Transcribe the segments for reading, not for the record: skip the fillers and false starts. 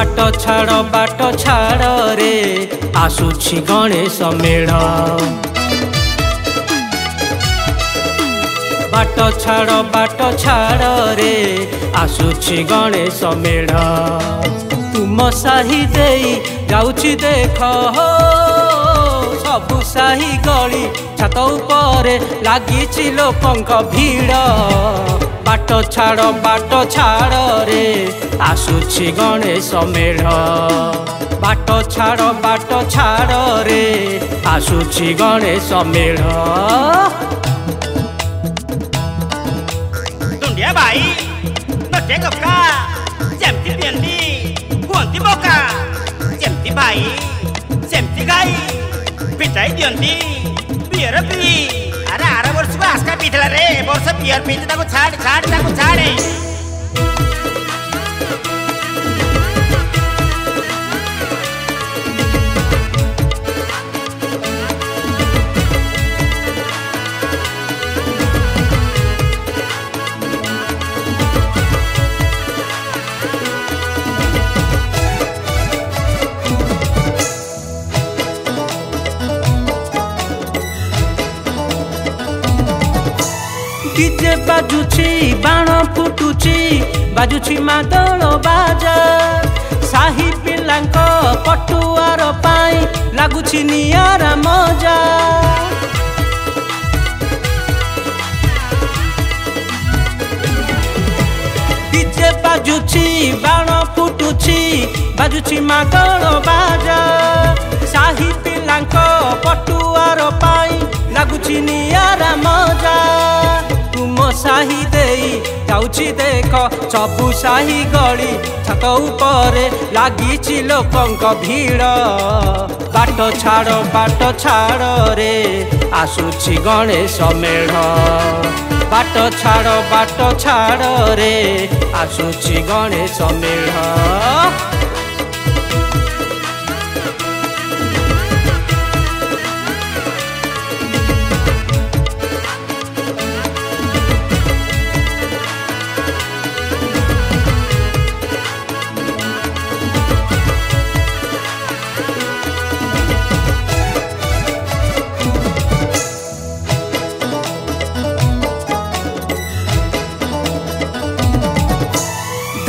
बाट छाड़ रे आसुछि गणेश मेढ़ बाट छाड़ रे आसुछि गणेश मेढ़ तुम साही देई जाउछि देख सबु साही गली छात उपरे लागिछि लोकंक भीड़ बाट छाड़ रे आसुछि गणेश मेढ़ बाट छाड़ रे आसुछि गणेश मेढ़। दुंडिया भाई नटे कपड़ा जेमती पियंती कुंती बोका जेमती भाई सेमती गाई पिटाई दियंती बियर पी अरे आर वर्ष आस्का पीथला रे वर्ष बियर पीते ताको छाड़ ताको छाड़े डीजे बाजुछि बाण फुटुछि बाजुछि मादल बाजा साही पिलांक पटुआर पाई लागुछि नियारा मजा डीजे बाजुछि बाण फुटुछि बाजुछि मादल बाजा साही पिलांक पटुआर पाई लागुछि नियारा मजा तुम साही देई जाउछि देख सबु साही गली छात उपरे लागिछि लोकंक भीड़ बाट छाड़ रे आसुछि गणेश मेढ़ बाट छाड़ रे आसुछि गणेश मेढ़।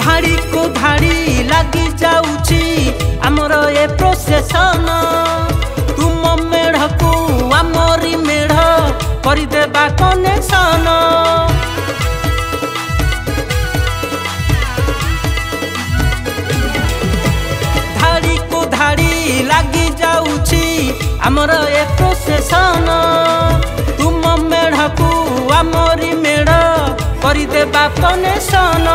धाड़ी को धाड़ी लगी जाउछि आमर ए प्रोसेसन तुम मेढ़ को आमरी मेढ़ करि देबा कनेक्शन धाड़ी को धाड़ी लगी जाउछि आमर ए प्रोसेसन तुम मेढ़ को आमरी मेढ़ करि देबा कनेक्शन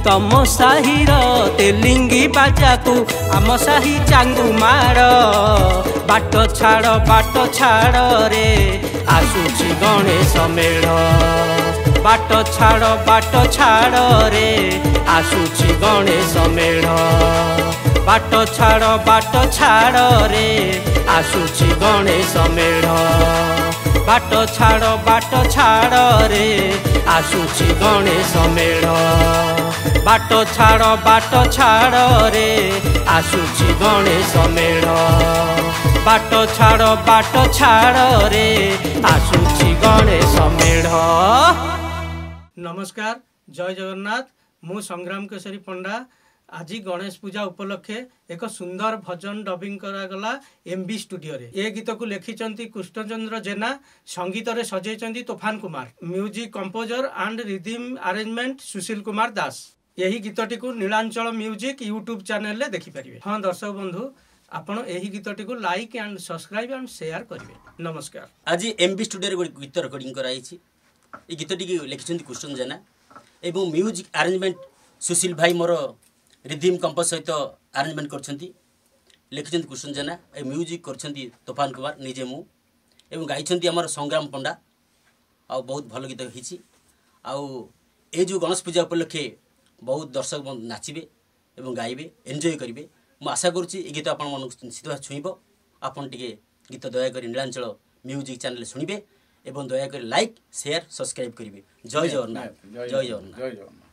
तम साहीर तेलिंगी बाजा को आम साही चांगू मार बाट छाड़ रे आसुछि गणेश मेढ़ बाट छाड़ रे आसुछि गणेश मेढ़ बाट छाड़ रे आसुछि गणेश मेढ़ बाट छाड़ रे आसुछि गणेश मेढ़ बाट छाड़ रे आसुछि गणेश मेढ़ बाट छाड़ रे आसुछि गणेश मेढ़। नमस्कार जय जगन्नाथ मु संग्राम केशरी पंडा आज गणेश पूजा उपलक्षे एक सुंदर भजन डबिंग करागला एमबी स्टूडियो रे ए गीत को लिखिचंती कृष्णचंद्र जेना संगीत रे सजेचंती Toofan Kumar music composer and rhythm arrangement Sushil Kumar Das यही गीतटी को नीलांचल म्यूजिक यूट्यूब चैनल रे देखि परिबे। हाँ दर्शक बंधु आपण यही गीतटी को like and subscribe and share करिवे। नमस्कार। आज एमबी स्टूडियो रे गीत रिकॉर्डिंग कराइछि ए गीतटी को लिखिचंती कृष्ण जेना एवं म्यूजिक अरेंजमेंट सुशील भाई मोर रिदम कंपोज सहित अरेंजमेंट करछंती लिखिचंती कृष्ण जेना ए म्यूजिक करछंती तूफान कुमार निजे मु एवं गाइछंती हमर संग्राम पंडा आ बहुत भल गीत हिची आ ए जो गणेश पूजा उपलक्षे बहुत दर्शक नाचिबे एवं गाइबे एंजॉय करिवे मु आशा करूची ए गीत आपण मन निश्चित छुईबो आपण टिके गीत दया करी नीलांचल म्यूजिक चैनल सुनिबे एवं दया करी लाइक शेयर सब्सक्राइब करिवे। जय जगन्नाथ जय जगन्नाथ।